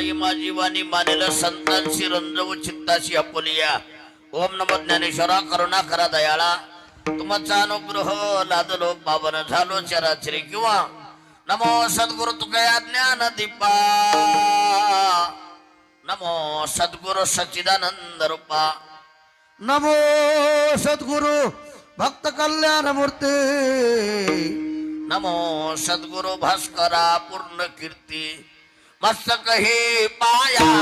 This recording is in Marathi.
माई माझी वाणी मानेल संतांशी रंजव चित्ताशी आपुलिया. ओम नमो ज्ञानेश्वरा करुणा करा दयाळा. तुमचा अनुग्रह लादलो पावन झालो चराचरी किंवा. नमो सद्गुरु तुकया ज्ञान दीपा. नमो सद्गुरु सच्चिदानंद रूपा. नमो सद्गुरु भक्त कल्याण मूर्ती. नमो सद्गुरु भास्करा पूर्ण कीर्ती. मस्तक हे पाया